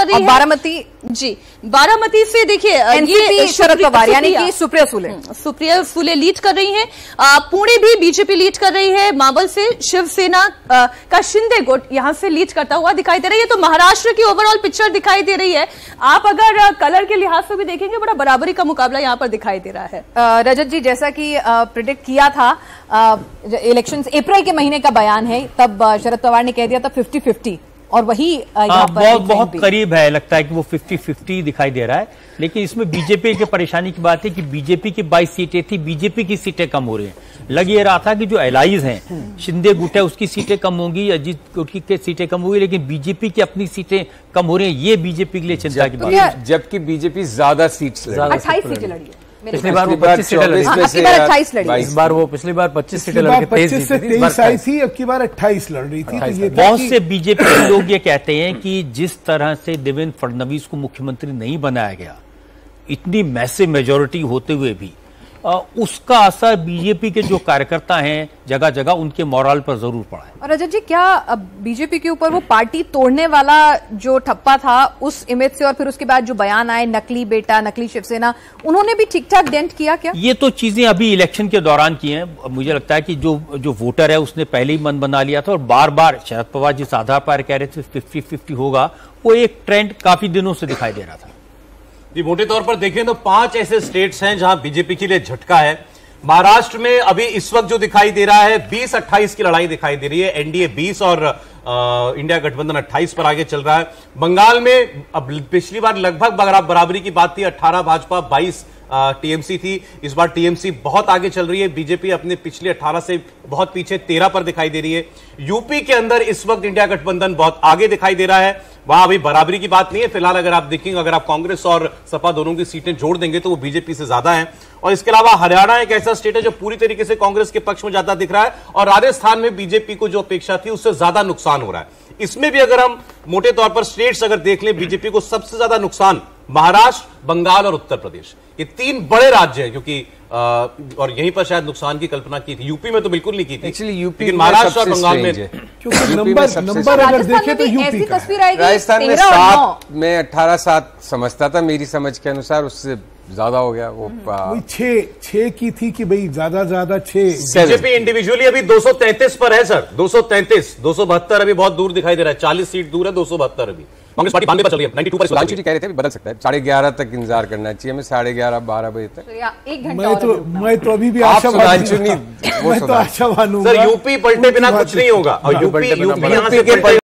कर रही है। बारामती जी, बारामती से देखिए ये शरद पवार यानी कि सुप्रिया सुले लीड कर रही हैं। पुणे भी बीजेपी लीड कर रही है। मावल से शिवसेना का शिंदे गुट यहां से लीड करता हुआ दिखाई दे रही है। तो महाराष्ट्र की ओवरऑल पिक्चर दिखाई दे रही है। आप अगर कलर के लिहाज से भी देखेंगे बड़ा बराबरी का मुकाबला यहां पर दिखाई दे रहा है। रजत जी, जैसा कि प्रिडिक्ट किया था, इलेक्शंस अप्रैल के महीने का बयान है, तब शरद पवार ने कह दिया था 50-50 और वही यहाँ पर बहुत करीब है। लगता है कि वो 50-50 दिखाई दे रहा है। लेकिन इसमें बीजेपी की परेशानी की बात है कि बीजेपी की 22 सीटें थी, बीजेपी की सीटें कम हो रही हैं। लग ये रहा था कि जो एलाइज हैं, शिंदे गुट है, उसकी सीटें कम होंगी, अजीत गुट की सीटें कम होंगी, लेकिन बीजेपी की अपनी सीटें कम हो रही हैं। ये बीजेपी के लिए चिंता की बात है। जबकि बीजेपी ज्यादा सीट्स 28 सीटें लड़ी है। पिछली बार वो 25 सीटें लड़ी, 28 लड़ी। इस बार वो पिछली बार 25 सीटें लड़ के 23 आई थी, अब की बार 28 लड़ रही थी। तो ये बहुत से बीजेपी के लोग ये कहते हैं कि जिस तरह से देवेंद्र फडणवीस को मुख्यमंत्री नहीं बनाया गया, इतनी मैसिव मेजॉरिटी होते हुए भी उसका असर बीजेपी के जो कार्यकर्ता हैं जगह जगह उनके मोरल पर जरूर पड़ा है। और रजत जी, क्या बीजेपी के ऊपर वो पार्टी तोड़ने वाला जो ठप्पा था उस इमेज से, और फिर उसके बाद जो बयान आए, नकली बेटा, नकली शिवसेना, उन्होंने भी ठीक ठाक डेंट किया क्या? ये तो चीजें अभी इलेक्शन के दौरान की हैं। मुझे लगता है कि जो वोटर है उसने पहले ही मन बना लिया था और बार बार शरद पवार जिस आधार पर कह रहे थे 50-50 होगा, वो एक ट्रेंड काफी दिनों से दिखाई दे रहा था। जी, मोटे तौर पर देखें तो 5 ऐसे स्टेट्स हैं जहां बीजेपी के लिए झटका है। महाराष्ट्र में अभी इस वक्त जो दिखाई दे रहा है 20-28 की लड़ाई दिखाई दे रही है। एनडीए 20 और इंडिया गठबंधन 28 पर आगे चल रहा है। बंगाल में अब पिछली बार लगभग बराबरी की बात थी, 18 भाजपा 22 टीएमसी थी। इस बार टीएमसी बहुत आगे चल रही है। बीजेपी अपने पिछले 18 से बहुत पीछे 13 पर दिखाई दे रही है। यूपी के अंदर इस वक्त इंडिया गठबंधन बहुत आगे दिखाई दे रहा है। वहां अभी बराबरी की बात नहीं है फिलहाल। अगर आप देखेंगे, अगर आप कांग्रेस और सपा दोनों की सीटें जोड़ देंगे तो वो बीजेपी से ज्यादा है। और इसके अलावा हरियाणा एक ऐसा स्टेट है जो पूरी तरीके से कांग्रेस के पक्ष में जाता दिख रहा है। और राजस्थान में बीजेपी को जो अपेक्षा थी उससे ज्यादा नुकसान हो रहा है। इसमें भी अगर हम मोटे तौर पर स्टेट्स अगर देख लें, बीजेपी को सबसे ज्यादा नुकसान महाराष्ट्र, बंगाल और उत्तर प्रदेश, ये 3 बड़े राज्य हैं। क्योंकि और यहीं पर शायद नुकसान की कल्पना की थी। यूपी में तो बिल्कुल नहीं की थी एक्चुअली, यूपी लेकिन महाराष्ट्र और बंगाल में, क्योंकि नंबर अगर देखें तो यूपी का तस्वीर आएगी। राजस्थान में 7 में 18-7 समझता था, मेरी समझ के अनुसार उससे ज्यादा हो गया। वो 6 की थी कि भाई ज्यादा 6। बीजेपी इंडिविजुअली अभी 233 पर है सर, 233, 272 अभी बहुत दूर दिखाई दे रहा है। 40 सीट दूर है, 272 अभी। कांग्रेस पार्टी 92 पर चल रही है, 92 पर कह रहे थे बदल सकता है। 11:30 तक इंतजार करना चाहिए हमें, 11:30-12 बजे तक। मैं तो अभी भी आशावान हूं। सर यूपी पलटे बिना कुछ नहीं होगा। और यूपी